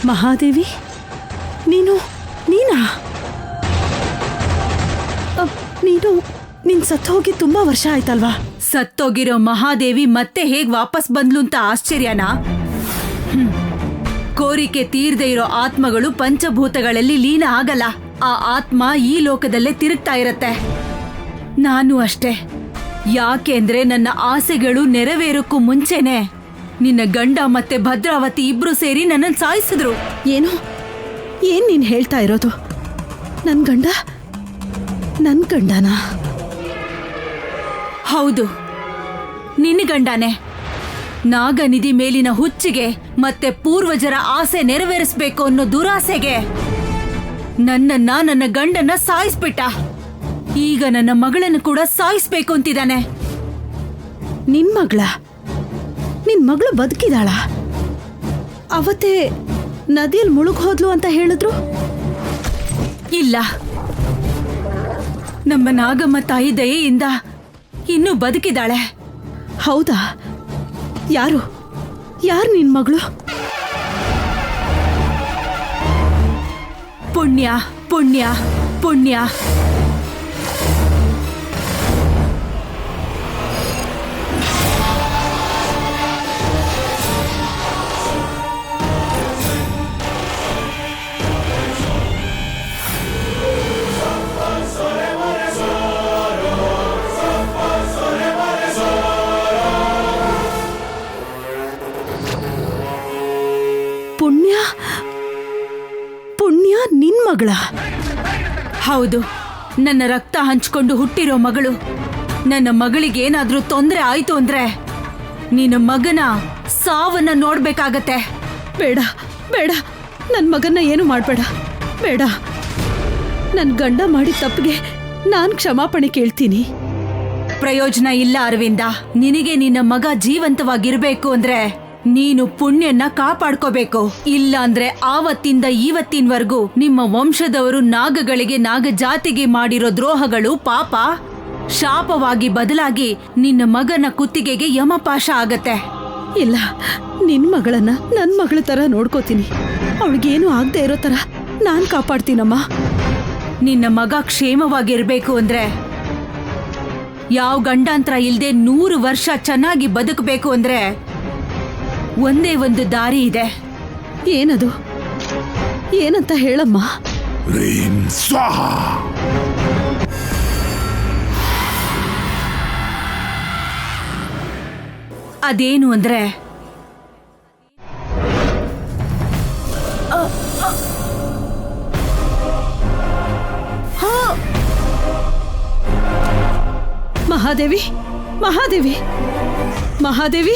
ಮಹಾದೇವಿ, ನೀನಾ? ನೀನ್ ಸತ್ತೋಗಿ ತುಂಬಾ ವರ್ಷ ಆಯ್ತಲ್ವಾ? ಸತ್ತೋಗಿರೋ ಮಹಾದೇವಿ ಮತ್ತೆ ಹೇಗ್ ವಾಪಸ್ ಬಂದ್ಲು ಅಂತ ಆಶ್ಚರ್ಯನಾ? ಕೋರಿಕೆ ತೀರ್ದೇ ಇರೋ ಆತ್ಮಗಳು ಪಂಚಭೂತಗಳಲ್ಲಿ ಲೀನ ಆಗಲ್ಲ. ಆ ಆತ್ಮ ಈ ಲೋಕದಲ್ಲೇ ತಿರುಗ್ತಾ ಇರತ್ತೆ. ನಾನು ಅಷ್ಟೇ. ಯಾಕೆಂದ್ರೆ ನನ್ನ ಆಸೆಗಳು ನೆರವೇರೋಕ್ಕೂ ಮುಂಚೆನೆ ನಿನ್ನ ಗಂಡ ಮತ್ತೆ ಭದ್ರಾವತಿ ಇಬ್ರು ಸೇರಿ ನನ್ನನ್ನು ಸಾಯಿಸಿದ್ರು. ಏನ್ ನೀನ್ ಹೇಳ್ತಾ ಇರೋದು? ನನ್ ಗಂಡನಾ? ಹೌದು, ನಿನ್ನ ಗಂಡನೇ. ನಾಗನಿಧಿ ಮೇಲಿನ ಹುಚ್ಚಿಗೆ ಮತ್ತೆ ಪೂರ್ವಜರ ಆಸೆ ನೆರವೇರಿಸಬೇಕು ಅನ್ನೋ ದುರಾಸೆಗೆ ನನ್ನ ಗಂಡನ್ನ ಸಾಯಿಸ್ಬಿಟ್ಟ. ಈಗ ನನ್ನ ಮಗಳನ್ನು ಕೂಡ ಸಾಯಿಸ್ಬೇಕು ಅಂತಿದ್ದಾನೆ. ನಿನ್ ಮಗಳು ಬದುಕಿದಾಳ? ಅವತ್ತೇ ನದಿಯಲ್ಲಿ ಮುಳುಗ್ ಹೋದ್ಲು ಅಂತ ಹೇಳಿದ್ರು. ಇಲ್ಲ, ನಮ್ಮ ನಾಗಮ್ಮ ತಾಯಿ ದಯೆಯಿಂದ ಇನ್ನೂ ಬದುಕಿದಾಳೆ. ಹೌದಾ? ಯಾರು ನಿನ್ ಮಗಳು? ಪುಣ್ಯ ಪುಣ್ಯ ಪುಣ್ಯ. ಪುಣ್ಯ ನಿನ್ ಮಗಳ? ಹೌದು, ನನ್ನ ರಕ್ತ ಹಂಚ್ಕೊಂಡು ಹುಟ್ಟಿರೋ ಮಗಳು. ನನ್ನ ಮಗಳಿಗೇನಾದ್ರೂ ತೊಂದರೆ ಆಯ್ತು ಅಂದ್ರೆ ನಿನ್ನ ಮಗನ ಸಾವನ್ನ ನೋಡ್ಬೇಕಾಗತ್ತೆ. ಬೇಡ, ನನ್ ಮಗನ್ನ ಏನು ಮಾಡ್ಬೇಡ. ಬೇಡ, ನನ್ ಗಂಡ ಮಾಡಿದ ತಪ್ಪಿಗೆ ನಾನ್ ಕ್ಷಮಾಪಣೆ ಕೇಳ್ತೀನಿ. ಪ್ರಯೋಜನ ಇಲ್ಲ ಅರವಿಂದ. ನಿನಗೆ ನಿನ್ನ ಮಗ ಜೀವಂತವಾಗಿರ್ಬೇಕು ಅಂದ್ರೆ ನೀನು ಪುಣ್ಯನ ಕಾಪಾಡ್ಕೋಬೇಕು. ಇಲ್ಲ ಅಂದ್ರೆ ಆವತ್ತಿಂದ ಇವತ್ತಿನವರೆಗೂ ನಿಮ್ಮ ವಂಶದವರು ನಾಗಗಳಿಗೆ, ನಾಗ ಜಾತಿಗೆ ಮಾಡಿರೋ ದ್ರೋಹಗಳು ಪಾಪ ಶಾಪವಾಗಿ ಬದಲಾಗಿ ನಿನ್ನ ಮಗನ ಕುತ್ತಿಗೆಗೆ ಯಮಪಾಶ ಆಗತ್ತೆ. ಇಲ್ಲ, ನಿನ್ ಮಗಳನ್ನ ನನ್ ಮಗಳ ತರ ನೋಡ್ಕೋತೀನಿ. ಅವಳಿಗೇನು ಆಗದೆ ಇರೋ ತರ ನಾನ್ ಕಾಪಾಡ್ತೀನಮ್ಮ. ನಿನ್ನ ಮಗ ಕ್ಷೇಮವಾಗಿರ್ಬೇಕು ಅಂದ್ರೆ, ಯಾವ ಗಂಡಾಂತರ ಇಲ್ದೆ 100 ವರ್ಷ ಚೆನ್ನಾಗಿ ಬದುಕಬೇಕು ಅಂದ್ರೆ ಒಂದೇ ಒಂದು ದಾರಿ ಇದೆ. ಏನದು? ಏನಂತ ಹೇಳಮ್ಮ. ರೀಂ ಸ್ವಾಹ. ಅದೇನು ಅಂದ್ರೆ ಮಹಾದೇವಿ, ಮಹಾದೇವಿ, ಮಹಾದೇವಿ.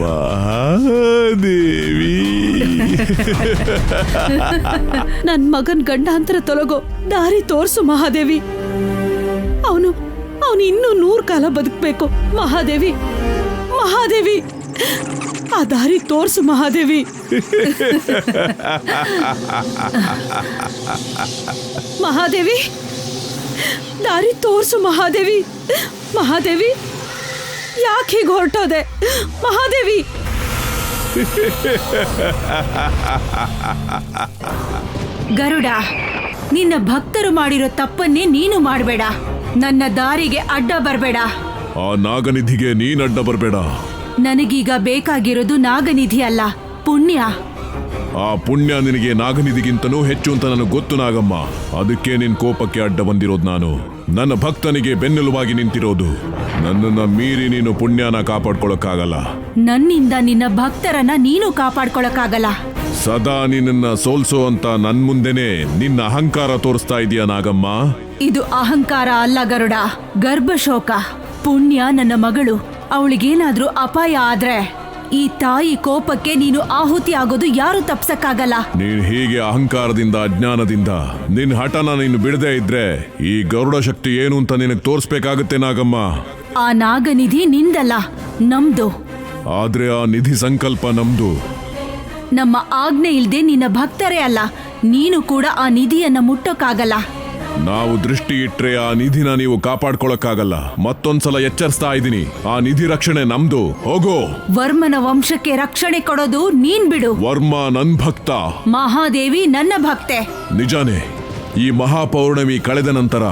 ಮಹಾದೇವಿ, ನನ್ ಮಗನ್ ಗಂಡಾಂತರ ತೊಲಗೋ ದಾರಿ ತೋರ್ಸು ಮಹಾದೇವಿ. ಅವನು ಇನ್ನೂ 100 ಕಾಲ ಬದುಕಬೇಕು ಮಹಾದೇವಿ. ಮಹಾದೇವಿ, ಆ ದಾರಿ ತೋರ್ಸು ಮಹಾದೇವಿ. ಮಹಾದೇವಿ, ದಾರಿ ತೋರ್ಸು ಮಹಾದೇವಿ. ಮಹಾದೇವಿ, ಯಾಕೆ ಹೀಗೆ ಹೊರಟೋದೆ ಮಹಾದೇವಿ? ಗರುಡ, ನಿನ್ನ ಭಕ್ತರು ಮಾಡಿರೋ ತಪ್ಪನ್ನೇ ನೀನು ಮಾಡಬೇಡ. ನನ್ನ ದಾರಿಗೆ ಅಡ್ಡ ಬರಬೇಡ. ಆ ನಾಗನಿಧಿಗೆ ನೀನ್ ಅಡ್ಡ ಬರಬೇಡ. ನನಗೀಗ ಬೇಕಾಗಿರೋದು ನಾಗನಿಧಿ ಅಲ್ಲ, ಪುಣ್ಯ. ಆ ಪುಣ್ಯ ನಿನಗೆ ನಾಗನಿಧಿಗಿಂತನೂ ಹೆಚ್ಚು ಅಂತ ನನಗೆ ಗೊತ್ತು ನಾಗಮ್ಮ. ಅದಕ್ಕೆ ನಿನ್ ಕೋಪಕ್ಕೆ ಅಡ್ಡ ಬಂದಿರೋದು ನಾನು. ನನ್ನ ಭಕ್ತನಿಗೆ ಬೆನ್ನೆಲುಬಾಗಿ ನಿಂತಿರೋದು. ನನ್ನನ್ನ ಮೀರಿ ನೀನು ಪುಣ್ಯನ ಕಾಪಾಡ್ಕೊಳಕ್ಕಾಗಲ್ಲ. ನನ್ನಿಂದ ನಿನ್ನ ಭಕ್ತರನ್ನ ನೀನು ಕಾಪಾಡ್ಕೊಳಕ್ಕಾಗಲ್ಲ. ಸದಾ ನಿನ್ನ ಸೋಲ್ಸೋ ಅಂತ ನನ್ ಮುಂದೆನೆ ನಿನ್ನ ಅಹಂಕಾರ ತೋರಿಸ್ತಾ ಇದೀಯ ನಾಗಮ್ಮ. ಇದು ಅಹಂಕಾರ ಅಲ್ಲ ಗರುಡ, ಗರ್ಭಶೋಕ. ಪುಣ್ಯ ನನ್ನ ಮಗಳು. ಅವಳಿಗೇನಾದ್ರೂ ಅಪಾಯ ಆದ್ರೆ ಈ ತಾಯಿ ಕೋಪಕ್ಕೆ ನೀನು ಆಹುತಿ ಆಗೋದು ಯಾರು ತಪ್ಸಕ್ಕಾಗಲ್ಲ. ನೀನ್ ಹೀಗೆ ಅಹಂಕಾರದಿಂದ, ಅಜ್ಞಾನದಿಂದ ನಿನ್ ಹಠನ ನೀನು ಬಿಡದೇ ಇದ್ರೆ ಈ ಗರುಡ ಶಕ್ತಿ ಏನು ಅಂತ ನಿನಗೆ ತೋರಿಸ್ಬೇಕಾಗತ್ತೆ ನಾಗಮ್ಮ. ಆ ನಾಗನಿಧಿ ನಿಂದಲ್ಲ, ನಮ್ದು. ಆದ್ರೆ ಆ ನಿಧಿ ಸಂಕಲ್ಪ ನಮ್ದು. ನಮ್ಮ ಆಜ್ಞೆ ಇಲ್ದೆ ನಿನ್ನ ಭಕ್ತರೇ ಅಲ್ಲ, ನೀನು ಕೂಡ ಆ ನಿಧಿಯನ್ನ ಮುಟ್ಟೋಕ್ಕಾಗಲ್ಲ. ನಾವು ದೃಷ್ಟಿ ಇಟ್ರೆ ಆ ನಿಧಿನ ನೀವು ಕಾಪಾಡ್ಕೊಳಕ್ಕಾಗಲ್ಲ. ಮತ್ತೊಂದ್ಸಲ ಎಚ್ಚರಿಸ್ತಾ ಇದ್ದೀನಿ, ಆ ನಿಧಿ ರಕ್ಷಣೆ ನಮ್ದು. ಹೋಗೋ. ವರ್ಮನ ವಂಶಕ್ಕೆ ರಕ್ಷಣೆ ಕೊಡೋದು ನೀನ್ ಬಿಡು. ವರ್ಮ ನನ್ ಭಕ್ತ, ಮಹಾದೇವಿ ನನ್ನ ಭಕ್ತೆ. ನಿಜಾನೇ. ಈ ಮಹಾಪೌರ್ಣಮಿ ಕಳೆದ ನಂತರ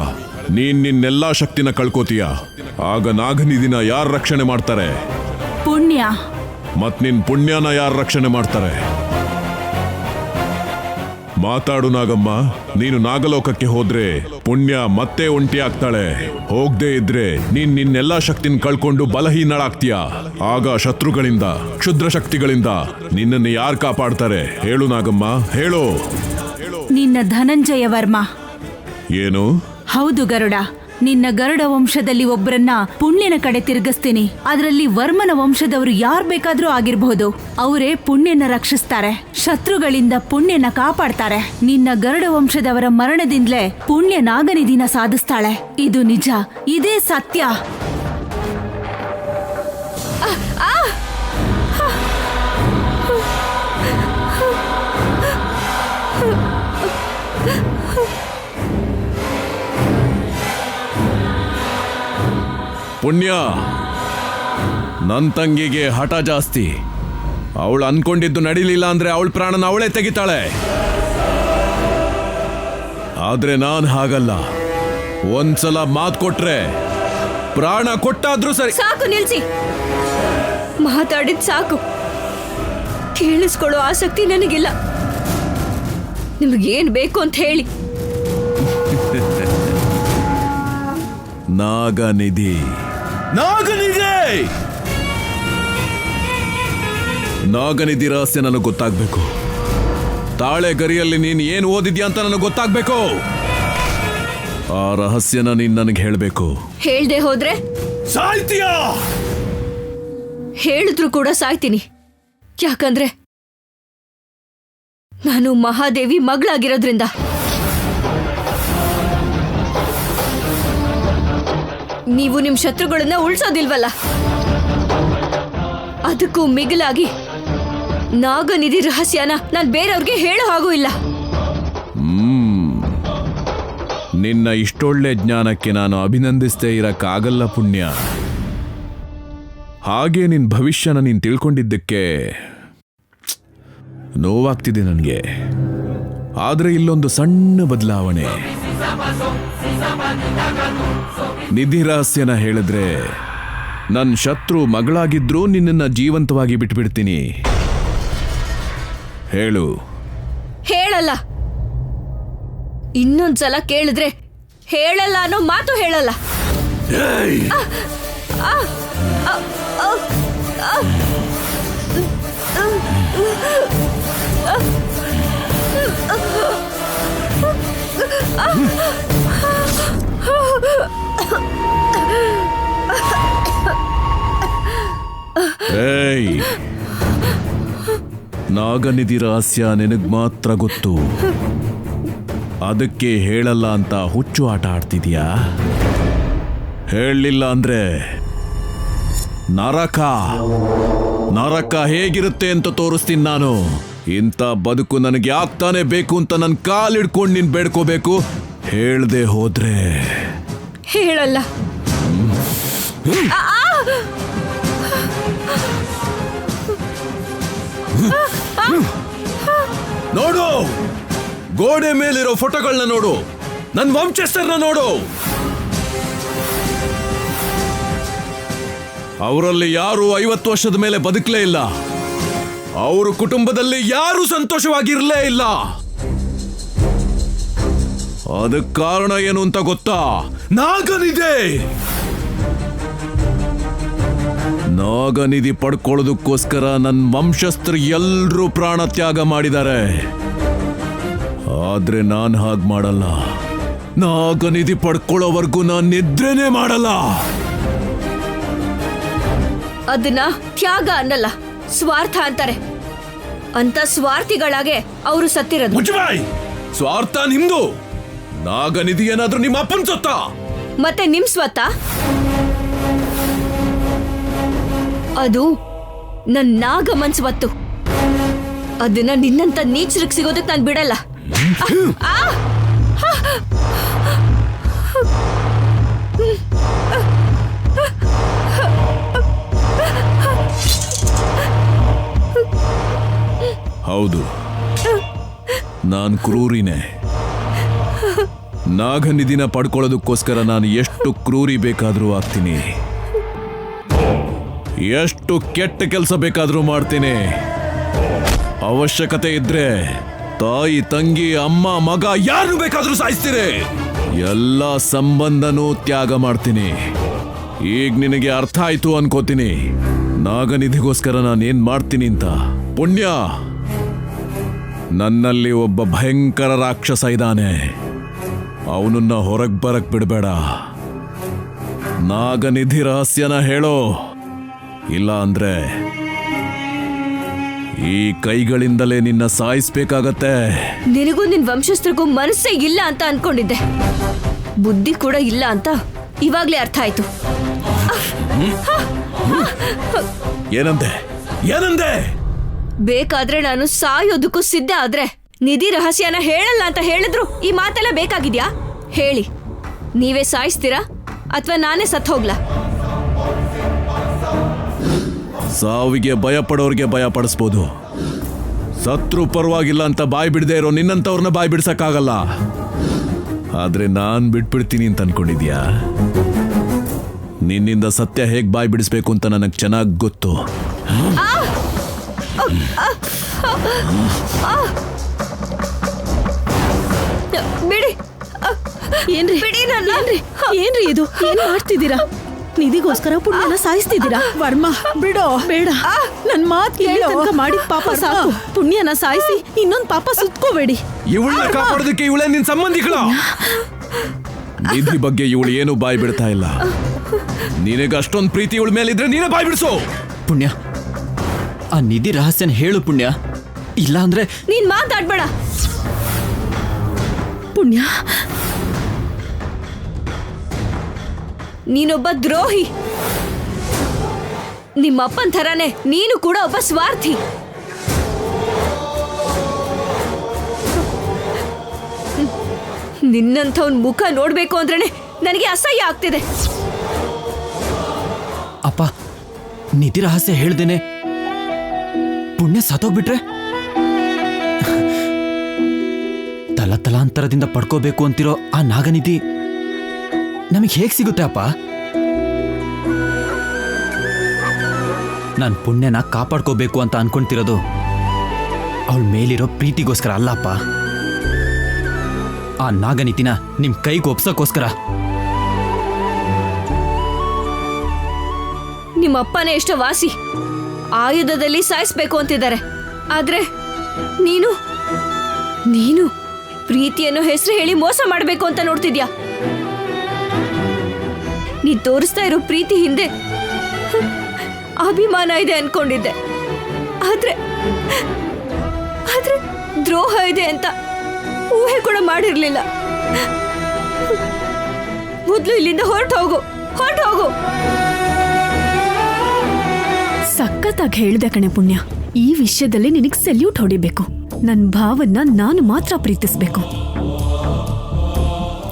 ನೀನ್ ನಿನ್ನೆಲ್ಲಾ ಶಕ್ತಿನ ಕಳ್ಕೋತೀಯ. ಆಗ ನಾಗನಿಧಿನ ಯಾರು ರಕ್ಷಣೆ ಮಾಡ್ತಾರೆ? ಪುಣ್ಯ. ಮತ್ ನಿನ್ ಪುಣ್ಯನ ಯಾರು ರಕ್ಷಣೆ ಮಾಡ್ತಾರೆ? ಮಾತಾಡು ನಾಗಮ್ಮ. ನೀನು ನಾಗಲೋಕಕ್ಕೆ ಹೋದ್ರೆ ಪುಣ್ಯ ಮತ್ತೆ ಒಂಟಿ ಆಗ್ತಾಳೆ. ಹೋಗದೆ ಇದ್ರೆ ನೀನ್ ನಿನ್ನೆಲ್ಲಾ ಶಕ್ತಿನ ಕಳ್ಕೊಂಡು ಬಲಹೀನಳಾಗ್ತೀಯ. ಆಗ ಶತ್ರುಗಳಿಂದ, ಕ್ಷುದ್ರ ಶಕ್ತಿಗಳಿಂದ ನಿನ್ನನ್ನು ಯಾರು ಕಾಪಾಡ್ತಾರೆ? ಹೇಳು ನಾಗಮ್ಮ, ಹೇಳು. ನಿನ್ನ ಧನಂಜಯ ವರ್ಮ. ಏನು? ಹೌದು ಗರುಡ, ನಿನ್ನ ಗರುಡ ವಂಶದಲ್ಲಿ ಒಬ್ಬರನ್ನ ಪುಣ್ಯನ ಕಡೆ ತಿರುಗಿಸ್ತೀನಿ. ಅದರಲ್ಲಿ ವರ್ಮನ ವಂಶದವರು ಯಾರ್ ಬೇಕಾದ್ರೂ ಆಗಿರ್ಬಹುದು. ಅವರೇ ಪುಣ್ಯನ ರಕ್ಷಿಸ್ತಾರೆ, ಶತ್ರುಗಳಿಂದ ಪುಣ್ಯನ ಕಾಪಾಡ್ತಾರೆ. ನಿನ್ನ ಗರುಡ ವಂಶದವರ ಮರಣದಿಂದಲೇ ಪುಣ್ಯ ನಾಗನಿಧಿನ ಸಾಧಿಸ್ತಾಳೆ. ಇದು ನಿಜ, ಇದೇ ಸತ್ಯ. ಪುಣ್ಯ, ನನ್ ತಂಗಿಗೆ ಹಠ ಜಾಸ್ತಿ. ಅವಳು ಅನ್ಕೊಂಡಿದ್ದು ನಡೀಲಿಲ್ಲ ಅಂದ್ರೆ ಅವಳ ಪ್ರಾಣನ ಅವಳೇ ತೆಗಿತಾಳೆ. ಆದ್ರೆ ನಾನ್ ಹಾಗಲ್ಲ. ಒಂದ್ಸಲ ಮಾತು ಕೊಟ್ರೆ ಪ್ರಾಣ ಕೊಟ್ಟಾದ್ರೂ ಸರಿ. ಸಾಕು, ನಿಲ್ಸಿ. ಮಾತಾಡಿದ್ ಸಾಕು. ಕೇಳಿಸ್ಕೊಳ್ಳೋ ಆಸಕ್ತಿ ನನಗಿಲ್ಲ. ನಿಮಗೇನ್ ಬೇಕು ಅಂತ ಹೇಳಿ. ನಾಗನಿಧಿ. ನಾಗನಿಧಿ ರಹಸ್ಯ ನನಗೆ ಗೊತ್ತಾಗ್ಬೇಕು. ತಾಳೆ ಗರಿಯಲ್ಲಿ ನೀನ್ ಏನು ಓದಿದ್ಯಾ ಅಂತ ನನಗೆ ಗೊತ್ತಾಗ್ಬೇಕು. ಆ ರಹಸ್ಯನ ನೀನ್ ನನಗೆ ಹೇಳ್ಬೇಕು. ಹೇಳ್ದೆ ಹೋದ್ರೆ ಸಾಯ್ತೀಯಾ? ಹೇಳಿದ್ರು ಕೂಡ ಸಾಯ್ತೀನಿ. ಯಾಕಂದ್ರೆ ನಾನು ಮಹಾದೇವಿ ಮಗಳಾಗಿರೋದ್ರಿಂದ. ನೀವು ನಿಮ್ ಶತ್ರುಗಳನ್ನ ಉಳಿಸೋದಿಲ್ವಲ್ಲ, ಅದಕ್ಕೂ ಮಿಗಿಲಾಗಿ ನಾಗನಿಧಿ ರಹಸ್ಯನ ನಾನ್ ಬೇರೆಯವ್ರಿಗೆ ಹೇಳೋ ಹಾಗೂ ಇಲ್ಲ. ನಿನ್ನ ಇಷ್ಟೊಳ್ಳೆ ಜ್ಞಾನಕ್ಕೆ ನಾನು ಅಭಿನಂದಿಸದೇ ಇರಕ್ಕಾಗಲ್ಲ ಪುಣ್ಯ. ಹಾಗೆ ನಿನ್ ಭವಿಷ್ಯನ ನೀನ್ ತಿಳ್ಕೊಂಡಿದ್ದಕ್ಕೆ ನೋವಾಗ್ತಿದೆ ನನಗೆ. ಆದ್ರೆ ಇಲ್ಲೊಂದು ಸಣ್ಣ ಬದಲಾವಣೆ. ನಿಧಿ ರಹಸ್ಯನ ಹೇಳಿದ್ರೆ ನನ್ನ ಶತ್ರು ಮಗಳಾಗಿದ್ರೂ ನಿನ್ನನ್ನ ಜೀವಂತವಾಗಿ ಬಿಟ್ಬಿಡ್ತೀನಿ. ಹೇಳು. ಹೇಳಲ್ಲ. ಇನ್ನೊಂದ್ಸಲ ಕೇಳಿದ್ರೆ ಹೇಳಲ್ಲ ಅನ್ನೋ ಮಾತು ಹೇಳಲ್ಲ. ಏಯ್, ನಾಗನಿಧಿ ರಹಸ್ಯ ನಿನಗ್ ಮಾತ್ರ ಗೊತ್ತು. ಅದಕ್ಕೆ ಹೇಳಲ್ಲ ಅಂತ ಹುಚ್ಚು ಆಟ ಆಡ್ತಿದ್ಯಾ? ಹೇಳಲಿಲ್ಲ ಅಂದ್ರೆ ನರಕ ನರಕ ಹೇಗಿರುತ್ತೆ ಅಂತ ತೋರಿಸ್ತೀನಿ ನಾನು. ಇಂಥ ಬದುಕು ನನಗೆ ಯಾಕ್ತಾನೆ ಬೇಕು ಅಂತ ನನ್ನ ಕಾಲಿಡ್ಕೊಂಡು ನೀನ್ ಬೇಡ್ಕೋಬೇಕು. ಹೇಳ್ದೆ ಹೋದ್ರೆ ಹೇಳಲ್ಲ. ನೋಡು, ಗೋಡೆ ಮೇಲಿರೋ ಫೋಟೋಗಳನ್ನ ನೋಡು, ನನ್ನ ವಂಶಸ್ಥರನ್ನ ನೋಡು. ಅವರಲ್ಲಿ ಯಾರು 50 ವರ್ಷದ ಮೇಲೆ ಬದುಕಲೇ ಇಲ್ಲ. ಅವರ ಕುಟುಂಬದಲ್ಲಿ ಯಾರು ಸಂತೋಷವಾಗಿರಲೇ ಇಲ್ಲ. ಅದಕ್ಕೆ ಕಾರಣ ಏನು ಅಂತ ಗೊತ್ತಾ? ನಾಗನಿಧಿ. ನಾಗನಿಧಿ ಪಡ್ಕೊಳ್ಳೋದಕ್ಕೋಸ್ಕರ ನನ್ನ ವಂಶಸ್ಥರು ಎಲ್ಲರೂ ಪ್ರಾಣ ತ್ಯಾಗ ಮಾಡಿದ್ದಾರೆ. ಆದ್ರೆ ನಾನು ಹಾಗೆ ಮಾಡಲ್ಲ. ನಾಗನಿಧಿ ಪಡ್ಕೊಳ್ಳೋವರೆಗೂ ನಾನು ನಿದ್ರೆನೇ ಮಾಡಲ್ಲ. ಅದನ್ನ ತ್ಯಾಗ ಅನ್ನಲ್ಲ, ಸ್ವಾರ್ಥ ಅಂತಾರೆ. ಅಂತ ಸ್ವಾರ್ಥಿಗಳಾಗೆ ಅವರು ಸತ್ತಿರೋದು. ಮುಚ್ಚಬಾಯ್. ಸ್ವಾರ್ಥ ನಿಮ್ದು. ನಾಗನಿಧಿ ಏನಾದ್ರೂ ನಿಮ್ಮ ಅಪ್ಪನ ಸೊತ್ತ? ಮತ್ತೆ ನಿಮ್ ಸ್ವತ್ತ? ಅದು ನನ್ ನಾಗಮನ್ ಸ್ವತ್ತು. ಅದನ್ನ ನಿನ್ನಂತ ನೀಚರಿಗೆ ಸಿಗೋದಕ್ಕೆ ನಾನು ಬಿಡಲ್ಲ. ಹೌದು, ನಾನ್ ಕ್ರೂರಿನೇ. ನಾಗನಿಧಿನ ಪಡ್ಕೊಳ್ಳೋದಕ್ಕೋಸ್ಕರ ನಾನು ಎಷ್ಟು ಕ್ರೂರಿ ಬೇಕಾದ್ರೂ ಆಗ್ತೀನಿ, ಎಷ್ಟು ಕೆಟ್ಟ ಕೆಲಸ ಬೇಕಾದ್ರೂ ಮಾಡ್ತೀನಿ. ಅವಶ್ಯಕತೆ ಇದ್ರೆ ತಾಯಿ, ತಂಗಿ, ಅಮ್ಮ, ಮಗ ಯಾರು ಬೇಕಾದ್ರೂ ಸಾಯಿಸ್ತೀರಿ. ಎಲ್ಲ ಸಂಬಂಧನೂ ತ್ಯಾಗ ಮಾಡ್ತೀನಿ. ಈಗ ನಿನಗೆ ಅರ್ಥ ಆಯ್ತು ಅನ್ಕೋತೀನಿ ನಾಗನಿಧಿಗೋಸ್ಕರ ನಾನೇನ್ ಮಾಡ್ತೀನಿ ಅಂತ. ಪುಣ್ಯ, ನನ್ನಲ್ಲಿ ಒಬ್ಬ ಭಯಂಕರ ರಾಕ್ಷಸ ಇದ್ದಾನೆ. ಅವನನ್ನ ಹೊರಗ್ ಬರಕ್ ಬಿಡಬೇಡ. ನಾಗನಿಧಿ ರಹಸ್ಯನ ಹೇಳೋ, ಇಲ್ಲ ಅಂದ್ರೆ ಈ ಕೈಗಳಿಂದಲೇ ನಿನ್ನ ಸಾಯಿಸ್ಬೇಕಾಗತ್ತೆ. ನಿನಗೂ ನಿನ್ ವಂಶಸ್ಥರಿಗೂ ಮನಸ್ಸೇ ಇಲ್ಲ ಅಂತ ಅನ್ಕೊಂಡಿದ್ದೆ, ಬುದ್ಧಿ ಕೂಡ ಇಲ್ಲ ಅಂತ ಇವಾಗ್ಲೇ ಅರ್ಥ ಆಯ್ತು. ಏನಂದೆ? ಬೇಕಾದ್ರೆ ನಾನು ಸಾಯೋದಕ್ಕೂ ಸಿದ್ಧ. ಆದ್ರೆ ನಿಧಿ ರಹಸ್ಯನ ಹೇಳಲ್ಲ ಅಂತ ಹೇಳಿದ್ರು ಈ ಮಾತೆಲ್ಲ ಬೇಕಾಗಿದ್ಯಾ? ಹೇಳಿ, ನೀವೇ ಸಾಯಿಸ್ತೀರಾ ಅಥವಾ ನಾನೇ ಸತ್ ಹೋಗ್ಲಾ? ಸಾವಿಗೆ ಭಯ ಪಡೋರ್ಗೆ ಭಯ ಪಡಿಸ್ಬೋದು, ಸತ್ರು ಪರವಾಗಿಲ್ಲ ಅಂತ ಬಾಯಿ ಬಿಡದೆ ಇರೋ ನಿನ್ನಂತವ್ರನ್ನ ಬಾಯಿ ಬಿಡ್ಸಕ್ಕಾಗಲ್ಲ. ಆದ್ರೆ ನಾನ್ ಬಿಟ್ಬಿಡ್ತೀನಿ ಅಂತ ಅನ್ಕೊಂಡಿದ್ಯಾ? ನಿನ್ನಿಂದ ಸತ್ಯ ಹೇಗ್ ಬಾಯಿ ಬಿಡಿಸ್ಬೇಕು ಅಂತ ನನಗ್ ಚೆನ್ನಾಗ್ ಗೊತ್ತು. ಬಿಡಿ, ಏನ್ರಿ ಬಿಡಿ ನನ್ನ. ಏನ್ರಿ ಇದು? ಏನ್ ಮಾಡ್ತಿದ್ದೀರಾ? ನಿಧಿಗೋಸ್ಕರ ಪುಣ್ಯನ ಸಾಯಿಸ್ತಿದ್ದೀರಾ? ವರ್ಮ, ಬಿಡೋ. ಬೇಡ, ನನ್ ಮಾತ್ ಕೇಳಿ ತನಕ ಮಾಡಿದ ಪಾಪ ಸಾಕು. ಪುಣ್ಯನ ಸಾಯಿಸಿ ಇನ್ನೊಂದ್ ಪಾಪ ಸುತ್ಕೋಬೇಡಿ. ಇವಳನ್ನ ಕಾಪಾಡೋದಕ್ಕೆ ಇವಳೇ ನಿನ್ ಸಂಬಂಧಿಗಳ. ನಿಧಿ ಬಗ್ಗೆ ಇವಳು ಏನು ಬಾಯಿ ಬಿಡ್ತಾ ಇಲ್ಲ. ನಿನಗೆ ಅಷ್ಟೊಂದು ಪ್ರೀತಿ ಇವಳ ಮೇಲಿದ್ರೆ ನೀನೇ ಬಾಯಿ ಬಿಡಿಸೋ. ಪುಣ್ಯ, ಆ ನಿಧಿ ರಹಸ್ಯನ ಹೇಳು ಪುಣ್ಯ, ಇಲ್ಲ ಅಂದ್ರೆ ನೀನ್ ಮಾತಾಡ್ಬೇಡ. ಪುಣ್ಯ, ನೀನೊಬ್ಬ ದ್ರೋಹಿ. ನಿಮ್ಮಪ್ಪನ್ ಥರಾನೇ ನೀನು ಕೂಡ ಒಬ್ಬ ಸ್ವಾರ್ಥಿ. ನಿನ್ನಂಥವ್ನ ಮುಖ ನೋಡ್ಬೇಕು ಅಂದ್ರೇನೆ ನನಗೆ ಅಸಹ್ಯ ಆಗ್ತಿದೆ. ಅಪ್ಪ, ನಿಧಿ ರಹಸ್ಯ ಹೇಳ್ದೇನೆ ಪುಣ್ಯ ಸತ್ತೋಗ್ಬಿಟ್ರೆ ತಲಾಂತರದಿಂದ ಪಡ್ಕೋಬೇಕು ಅಂತಿರೋ ಆ ನಾಗನಿಧಿ ನಮಗೆ ಹೇಗ್ ಸಿಗುತ್ತೆ ಅಪ್ಪ? ನಾನು ಪುಣ್ಯನ ಕಾಪಾಡ್ಕೋಬೇಕು ಅಂತ ಅನ್ಕೊಂತಿರೋದು ಅವಳ ಮೇಲಿರೋ ಪ್ರೀತಿಗೋಸ್ಕರ ಅಲ್ಲಪ್ಪ, ಆ ನಾಗನಿಧಿನ ನಿಮ್ ಕೈಗೆ ಒಪ್ಸಕ್ಕೋಸ್ಕರ. ನಿಮ್ಮಪ್ಪನೇ ಎಷ್ಟೋ ವಾಸಿ, ಆಯುಧದಲ್ಲಿ ಸಾಯಿಸ್ಬೇಕು ಅಂತಿದ್ದಾರೆ. ಆದ್ರೆ ನೀನು ಪ್ರೀತಿಯನ್ನು ಹೆಸರು ಹೇಳಿ ಮೋಸ ಮಾಡಬೇಕು ಅಂತ ನೋಡ್ತಿದ್ಯಾ? ನೀ ತೋರಿಸ್ತಾ ಇರೋ ಪ್ರೀತಿ ಹಿಂದೆ ಅಭಿಮಾನ ಇದೆ ಅನ್ಕೊಂಡಿದ್ದೆ, ಆದ್ರೆ ದ್ರೋಹ ಇದೆ ಅಂತ ಊಹೆ ಕೂಡ ಮಾಡಿರ್ಲಿಲ್ಲ. ಮೊದ್ಲು ಇಲ್ಲಿಂದ ಹೊರಟು ಹೋಗು. ಸಖತ್ತಾಗಿ ಹೇಳ್ದೆ ಕಣೆ ಪುಣ್ಯ. ಈ ವಿಷಯದಲ್ಲಿ ನಿನಗ್ ಸೆಲ್ಯೂಟ್ ಹೊಡಿಬೇಕು. ನನ್ ಭಾವನ್ನ ನಾನು ಮಾತ್ರ ಪ್ರೀತಿಸ್ಬೇಕು.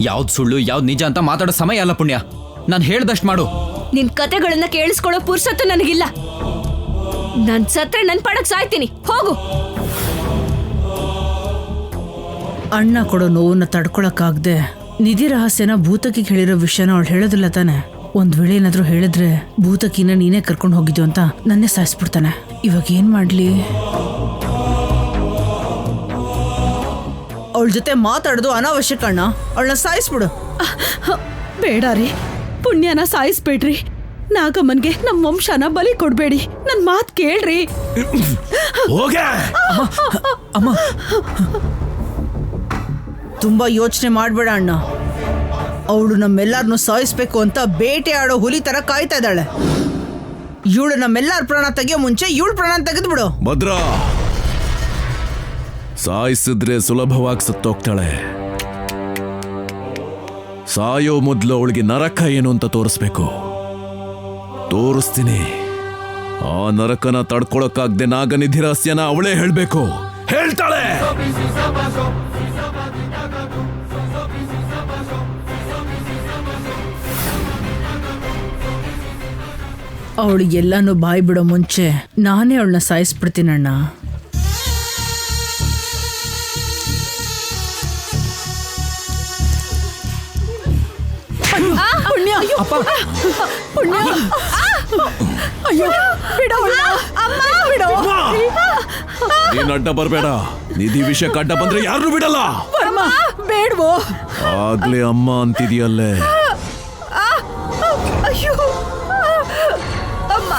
ಯಾವ್ದು ಸುಳ್ಳು ಯಾವ್ದು ನಿಜ ಅಂತ ಮಾತಾಡೋ ಸಮಯ ಅಲ್ಲ ಪುಣ್ಯ. ನಾನು ಹೇಳ್ದಷ್ಟು ಮಾಡು. ನಿನ್ ಕತೆಗಳನ್ನ ಕೇಳಿಸ್ಕೊಳ್ಳೋ ಪುರ್ಸತ್ತು ನನಗಿಲ್ಲ. ನನ್ ಸತ್ರೆ ನನ್ ಪಡಕ್ ಸಾಯ್ತೀನಿ. ಹೋಗು. ಅಣ್ಣ ಕೊಡೋ ನೋವನ್ನ ತಡ್ಕೊಳಕ್ಕಾಗ್ದೆ ನಿಧಿ ರಹಸ್ಯನ ಭೂತಕಿಗೆ ಹೇಳಿರೋ ವಿಷಯನ ಅವಳು ಹೇಳೋದಿಲ್ಲ ತಾನೆ. ಒಂದ್ ವೇಳೆ ಏನಾದ್ರೂ ಹೇಳಿದ್ರೆ ಭೂತಕಿನ ನೀನೇ ಕರ್ಕೊಂಡು ಹೋಗಿದ್ದು ಅಂತ ನನ್ನೇ ಸಾಯಿಸ್ಬಿಡ್ತಾನೆ. ಇವಾಗ ಏನ್ ಮಾಡ್ಲಿ? ಅವಳ ಜೊತೆ ಮಾತಾಡೋದು ಅನಾವಶ್ಯಕ ಅಣ್ಣ. ಅವಳನ್ನ ಸಾಯಿಸ್ಬಿಡು. ಬೇಡ ರೀ, ಪುಣ್ಯನ ಸಾಯಿಸ್ಬೇಡ್ರಿ. ನಾಗಮ್ಮನ್ಗೆ ನಮ್ ವಂಶನ ಬಲಿ ಕೊಡ್ಬೇಡಿ. ನನ್ ಮಾತ್ ಕೇಳ್ರಿ. ಅಮ್ಮ, ತುಂಬಾ ಯೋಚನೆ ಮಾಡ್ಬೇಡ ಅಣ್ಣ. ಅವಳು ನಮ್ಮೆಲ್ಲಾರನ್ನು ಸಾಯಿಸ್ಬೇಕು ಅಂತ ಬೇಟೆ ಆಡೋ ಹುಲಿ ತರ ಕಾಯ್ತಾ ಇದ್ದಾಳೆ. ಇವಳು ನಮ್ಮೆಲ್ಲಾರ ಪ್ರಾಣ ತೆಗಿಯೋ ಮುಂಚೆ ಇವಳು ಪ್ರಾಣ ತೆಗೆದು ಬಿಡು. ಭದ್ರಾ, ಸಾಯಿಸಿದ್ರೆ ಸುಲಭವಾಗಿ ಸತ್ತೋಗ್ತಾಳೆ. ಸಾಯೋ ಮೊದಲು ಅವಳಿಗೆ ನರಕ ಏನು ಅಂತ ತೋರಿಸ್ಬೇಕು. ತೋರಿಸ್ತೀನಿ. ಆ ನರಕನ ತಡ್ಕೊಳಕ್ಕಾಗ್ದೆ ನಾಗನಿಧಿ ರಹಸ್ಯನ ಅವಳೇ ಹೇಳ್ಬೇಕು. ಹೇಳ್ತಾಳೆ. ಅವಳಿಗೆಲ್ಲಾನು ಬಾಯ್ ಬಿಡೋ ಮುಂಚೆ ನಾನೇ ಅವಳನ್ನ ಸಾಯಿಸ್ಬಿಡ್ತೀನಣ್ಣ. ಪುಣ್ಯ ಪುಣ್ಯ ಅಯ್ಯೋ ಬಿಡೋ ಬಿಡೋ. ನೀನ್ ಅಡ್ಡ ಬರ್ಬೇಡ. ನಿಧಿ ವಿಷಯಕ್ಕೆ ಅಡ್ಡ ಬಂದ್ರೆ ಯಾರನ್ನೂ ಬಿಡಲ್ಲ. ವರ್ಮ ಬೇಡ್ವೋ. ಆಗ್ಲೇ ಅಮ್ಮ ಅಂತಿದೆಯಲ್ಲೇ. ಅಯ್ಯೋ ಅಮ್ಮ.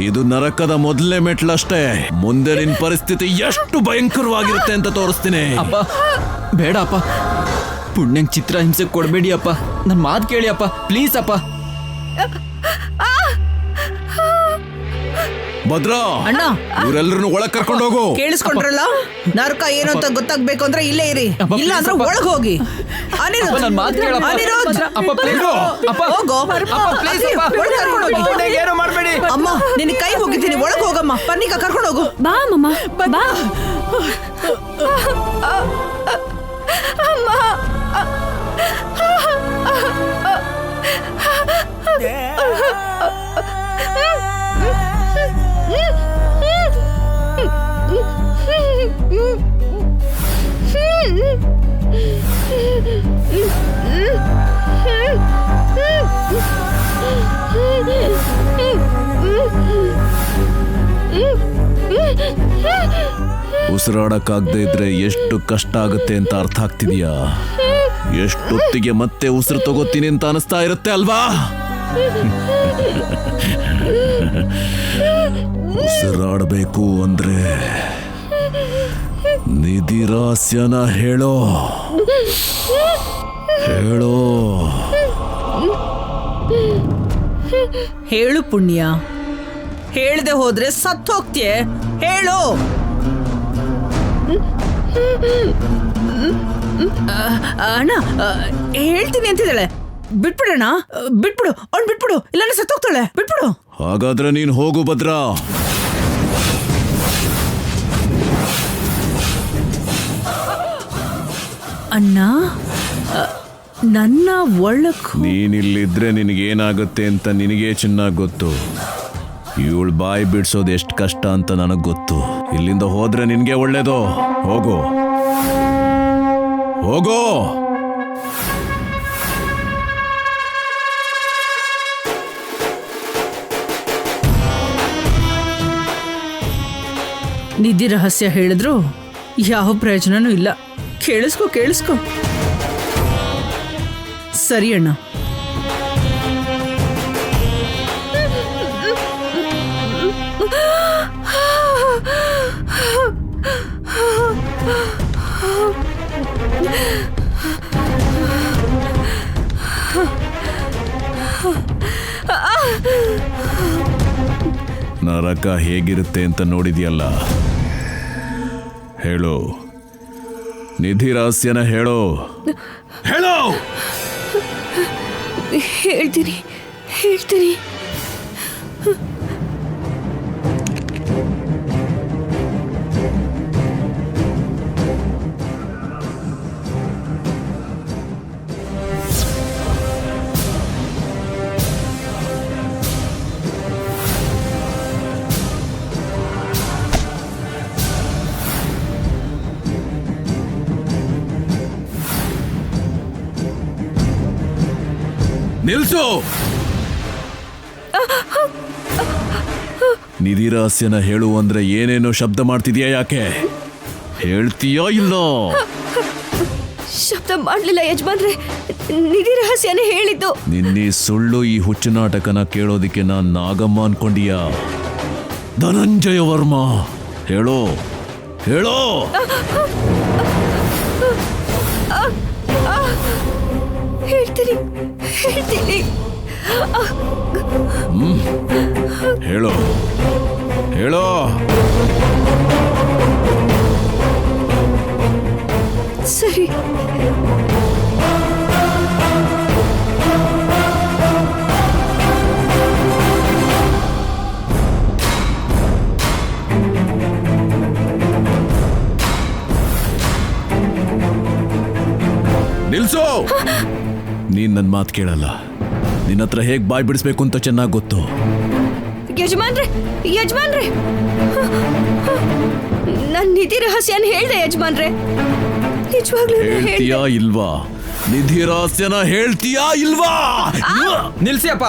ಇದು ನರಕದ ಮೊದಲನೇ ಮೆಟ್ಲಷ್ಟೇ. ಮುಂದೆ ನಿನ್ ಪರಿಸ್ಥಿತಿ ಎಷ್ಟು ಭಯಂಕರವಾಗಿರುತ್ತೆ ಅಂತ ತೋರಿಸ್ತೀನಿ. ಅಪ್ಪ ಬೇಡ ಅಪ್ಪ, ಪುಣ್ಯಂಗ್ ಚಿತ್ರ ಹಿಂಸೆ ಕೊಡಬೇಡಿ ಅಪ್ಪ, ನನ್ನ ಮಾತು ಕೇಳಿ ಅಪ್ಪ, ಪ್ಲೀಸ್ ಅಪ್ಪ. ಭದ್ರಾ ಅಣ್ಣ ಇವರೆಲ್ಲರನ್ನು ಒಳಗ್ ಕರ್ಕೊಂಡು ಹೋಗು. ಕೇಳಿಸ್ಕೊಂಡ್ರಲ್ಲ, ನರಕ ಏನು ಅಂತ ಗೊತ್ತಾಗ್ಬೇಕು ಅಂದ್ರೆ ಇಲ್ಲೇ ಇರಿ, ಅಪ್ಪ, ಇಲ್ಲ ಅಂದ್ರೆ please, ಒಳಗ್ ಹೋಗಿ. ಅಪ್ಪ, ನನ್ ಮಾತ್ ಕೇಳಪ್ಪ. ಅಪ್ಪ, please. ಅಪ್ಪ, ಹೋಗೋ. ಅಪ್ಪ, please, ಅಪ್ಪ. ಒಳಗ್ ಕರ್ಕೊಂಡು ಹೋಗಿ. ಪುಣ್ಯಂಗ್ ಏನು ಮಾಡ್ಬೇಡಿ. ಅಮ್ಮ ನಿನ್ ಕೈ ಹೋಗಿದ್ದೀನಿ, ಒಳಗ್ ಹೋಗಮ್ಮ. ಪರ್ಣಿಕ ಕರ್ಕೊಂಡು ಹೋಗು. ಬಾ ಅಮ್ಮಮ್ಮ ಬಾ. ಉಸಿರಾಡಕ್ಕಾಗದೆ ಇದ್ರೆ ಎಷ್ಟು ಕಷ್ಟ ಆಗುತ್ತೆ ಅಂತ ಅರ್ಥ ಆಗ್ತಿದ್ಯಾ? ಎಷ್ಟೊತ್ತಿಗೆ ಮತ್ತೆ ಉಸಿರು ತಗೋತೀನಿ ಅಂತ ಅನಿಸ್ತಾ ಇರುತ್ತೆ ಅಲ್ವಾ? ಉಸಿರಾಡಬೇಕು ಅಂದ್ರೆ ನಿಧಿ ರಹಸ್ಯನ ಹೇಳೋ ಹೇಳೋ. ಹೇಳು ಪುಣ್ಯ, ಹೇಳ್ದೆ ಹೋದ್ರೆ ಸತ್ತು ಹೋಗ್ತೀಯ. ಹೇಳು. ಅಣ್ಣ ಹೇಳ್ತೀನಿ ಅಂತಿದ್ದಾಳೆ. ಬಿಟ್ಬಿಡೋಣ, ಬಿಟ್ಬಿಡು, ಅವ್ನು ಬಿಟ್ಬಿಡು, ಇಲ್ಲಾಂದ್ರೆ ಸತ್ತೋಗ್ತಾಳೆ. ಬಿಟ್ಬಿಡು. ಹಾಗಾದ್ರೆ ನೀನ್ ಹೋಗು ಭದ್ರಾ. ಅಣ್ಣ ನನ್ನ ಒಳಕ್ ನೀನಿಲ್ಲಿದ್ರೆ ನಿನಗೇನಾಗುತ್ತೆ ಅಂತ ನಿನಗೇ ಚೆನ್ನಾಗಿ ಗೊತ್ತು. ಇವಳು ಬಾಯಿ ಬಿಡ್ಸೋದು ಎಷ್ಟು ಕಷ್ಟ ಅಂತ ನನಗೆ ಗೊತ್ತು. ಇಲ್ಲಿಂದ ಹೋದ್ರೆ ನಿನಗೆ ಒಳ್ಳೇದು. ಹೋಗು ಹೋಗೋ. ನಿಧಿ ರಹಸ್ಯ ಹೇಳಿದ್ರು ಯಾವ ಪ್ರಯೋಜನನೂ ಇಲ್ಲ. ಕೇಳಿಸ್ಕೊ ಕೇಳಿಸ್ಕೊ. ಸರಿ ಅಣ್ಣ. ನರಕ ಹೇಗಿರುತ್ತೆ ಅಂತ ನೋಡಿದ್ಯಲ್ಲ. ಹೇಳು, ನಿಧಿ ರಹಸ್ಯನ ಹೇಳು. ಹೇಳು. ಹೇಳ್ತೀನಿ ಹೇಳ್ತೀನಿ. ನಿಲ್ಸು. ನಿಧಿ ರಹಸ್ಯನ ಹೇಳು ಅಂದ್ರೆ ಏನೇನೋ ಶಬ್ದ ಮಾಡ್ತಿದ್ಯಾ? ಯಾಕೆ ಹೇಳ್ತೀಯೋ ಇಲ್ಲೋ? ಶಬ್ದ ಮಾಡ್ಲಿಲ್ಲ ಯಜಮಾನ್ರೆ, ನಿಧಿ ರಹಸ್ಯನೇ ಹೇಳಿದ್ದು. ನಿನ್ನೆ ಸುಳ್ಳು ಈ ಹುಚ್ಚು ನಾಟಕನ ಕೇಳೋದಿಕ್ಕೆ ನಾನ್ ನಾಗಮ್ಮ ಅನ್ಕೊಂಡೀಯಾ? ಧನಂಜಯ ವರ್ಮ, ಹೇಳೋ ಹೇಳೋ. ಹೇಳ್ತೀನಿ ಹೇಳ್ತೀನಿ. ಹೇಳೋ ಹೇಳೋ. ಸರಿ. ನಿಲ್ಸೋ. ನೀನ್ ನನ್ನ ಮಾತು ಕೇಳಲ್ಲ. ನಿನ್ನ ಹತ್ರ ಹೇಗ್ ಬಾಯ್ ಬಿಡಿಸ್ಬೇಕು ಅಂತ ಚೆನ್ನಾಗಿ ಗೊತ್ತು. ಯಜಮಾನ್ರೆ, ಯಜಮಾನ್ರೆ, ನನ್ ನಿಧಿ ರಹಸ್ಯನ ಹೇಳ್ದೆ ಯಜಮಾನ್ರೆ. ನಿಜವಾಗ್ಲೂ ಹೇಳ್ತೀಯಾ ಇಲ್ವಾ? ನಿಧಿ ರಹಸ್ಯನ ಹೇಳ್ತೀಯಾ ಇಲ್ವಾ? ನಿಲ್ಸಿ ಅಪ್ಪ.